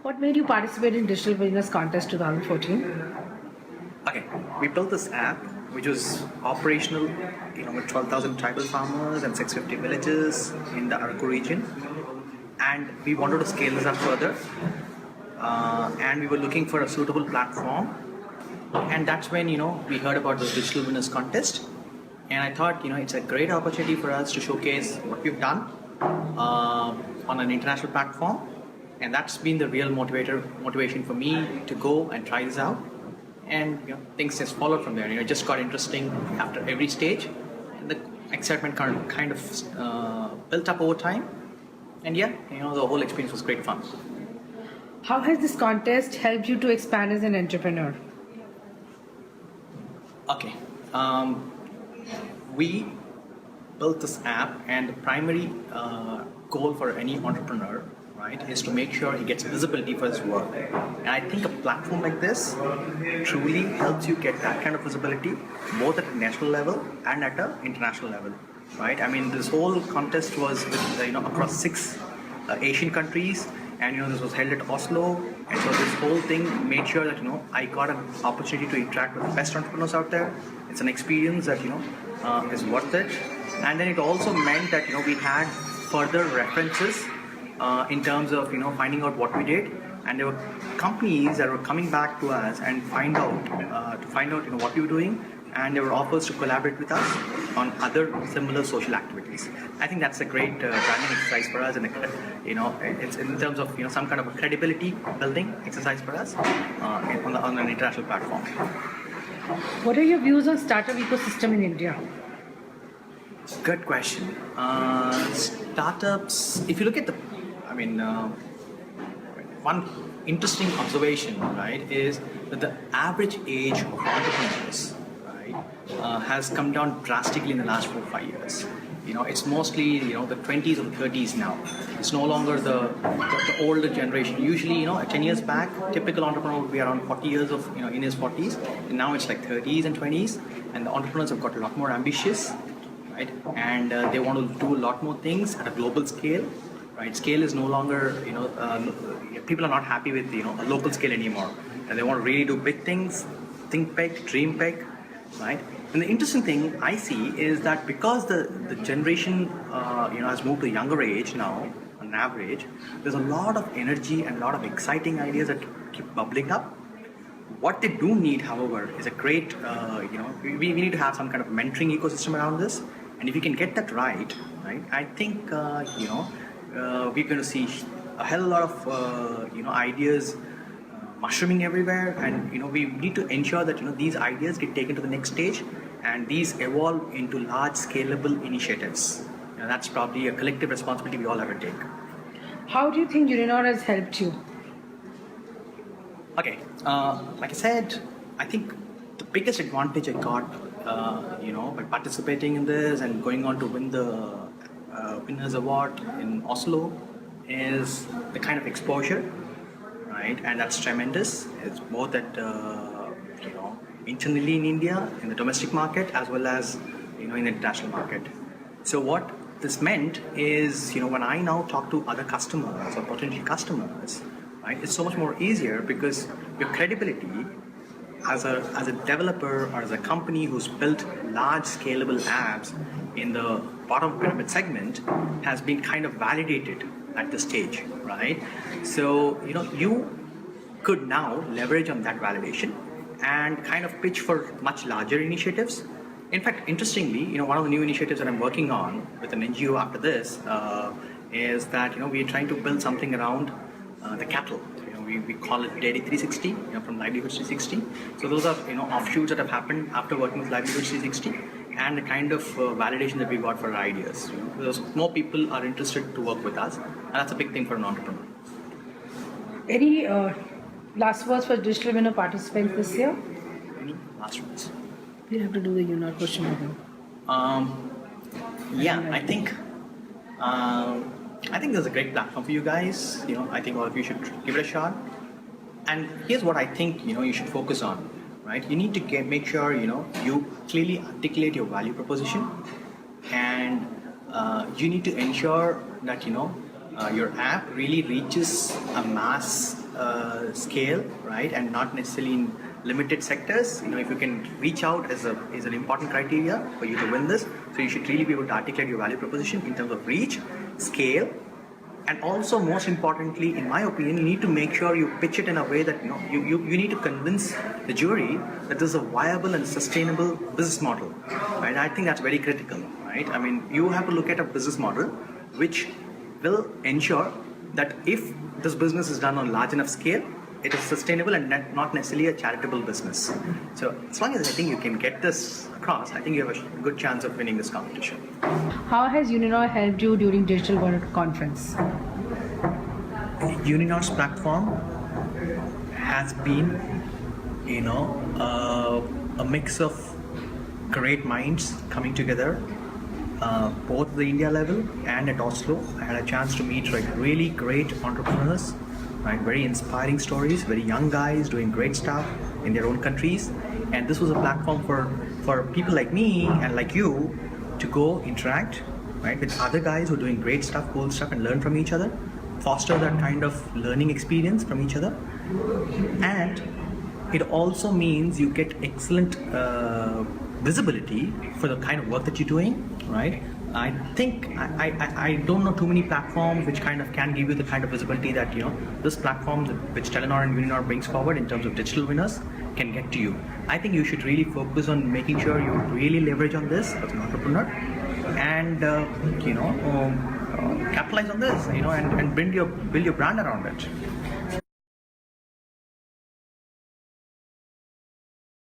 What made you participate in Digital Winners Contest 2014? Okay, we built this app which was operational, with 12,000 tribal farmers and 650 villages in the Arku region, and we wanted to scale this up further. And we were looking for a suitable platform, and that's when we heard about the Digital Winners Contest, and I thought it's a great opportunity for us to showcase what we've done on an international platform, and that's been the real motivation for me to go and try this out. And things just followed from there. It just got interesting after every stage, and the excitement kind of built up over time. And the whole experience was great fun. How has this contest helped you to expand as an entrepreneur? Okay, we built this app, and the primary goal for any entrepreneur, right, is to make sure he gets visibility for his work. And I think a platform like this truly helps you get that kind of visibility, both at a national level and at an international level, right? I mean, this whole contest was across 6 Asian countries, and this was held at Oslo, and so this whole thing made sure that I got an opportunity to interact with the best entrepreneurs out there. It's an experience that is worth it, and then it also meant that we had further references in terms of finding out what we did, and there were companies that were coming back to us and find out what we were doing, and there were offers to collaborate with us on other similar social activities. I think that's a great branding exercise for us, and it's in terms of some kind of a credibility building exercise for us on an international platform. What are your views on startup ecosystem in India? Good question. Startups, if you look at one interesting observation, right, is that the average age of entrepreneurs, right, has come down drastically in the last 4 or 5 years. It's mostly the 20s or 30s now. It's no longer the older generation. Usually 10 years back, typical entrepreneur would be around 40 years of in his 40s, and now it's like 30s and 20s, and the entrepreneurs have got a lot more ambitious, right, and they want to do a lot more things at a global scale. Right, scale is no longer, people are not happy with a local scale anymore, and they want to really do big things, think big, dream big, right? And the interesting thing I see is that because the generation has moved to a younger age now, on average, there's a lot of energy and a lot of exciting ideas that keep bubbling up. What they do need, however, is a great, we need to have some kind of mentoring ecosystem around this, and if you can get that right, I think we're going to see a hell lot of ideas mushrooming everywhere, and we need to ensure that these ideas get taken to the next stage, and these evolve into large scalable initiatives. That's probably a collective responsibility we all have to take. How do you think Telenor has helped you? Okay, like I said, I think the biggest advantage I got by participating in this and going on to win the Winners Award in Oslo is the kind of exposure, right? And that's tremendous. It's both at internally in India, in the domestic market, as well as in the international market. So what this meant is, when I now talk to other customers or potential customers, right, it's so much more easier because your credibility as a developer or as a company who's built large scalable apps in the bottom pyramid segment has been kind of validated at this stage, right? So you could now leverage on that validation and kind of pitch for much larger initiatives. In fact, interestingly, one of the new initiatives that I'm working on with an NGO after this is that we're trying to build something around the cattle. We call it Dairy 360, from Livelihoods 360. So those are offshoots that have happened after working with Livelihoods 360, and the kind of validation that we got for our ideas. Because more people are interested to work with us, and that's a big thing for an entrepreneur. Any last words for Digital Winner participants this year? Any last words? We have to do the question again. I think there's a great platform for you guys. I think all of you should give it a shot. And here's what I think you should focus on. Right? You need to make sure you clearly articulate your value proposition, and you need to ensure that your app really reaches a mass scale, right, and not necessarily in limited sectors. If you can reach out is an important criteria for you to win this. So you should really be able to articulate your value proposition in terms of reach, scale, and also most importantly, in my opinion, you need to make sure you pitch it in a way that you need to convince the jury that this is a viable and sustainable business model, right? I think that's very critical, right? I mean, you have to look at a business model which will ensure that if this business is done on large enough scale, it is sustainable and not necessarily a charitable business. So as long as I think you can get this across, I think you have a good chance of winning this competition. How has Uninor helped you during Digital World Conference? Uninor's platform has been, a mix of great minds coming together, both at the India level and at Oslo. I had a chance to meet really great entrepreneurs, right? Very inspiring stories, very young guys doing great stuff in their own countries. And this was a platform for people like me and like you to go interact, right, with other guys who are doing great stuff, cool stuff, and learn from each other, foster that kind of learning experience from each other. And it also means you get excellent visibility for the kind of work that you're doing, right? I think I don't know too many platforms which kind of can give you the kind of visibility that this platform which Telenor and Uninor brings forward in terms of digital winners can get to you. I think you should really focus on making sure you really leverage on this as an entrepreneur, and capitalize on this, and build your brand around it.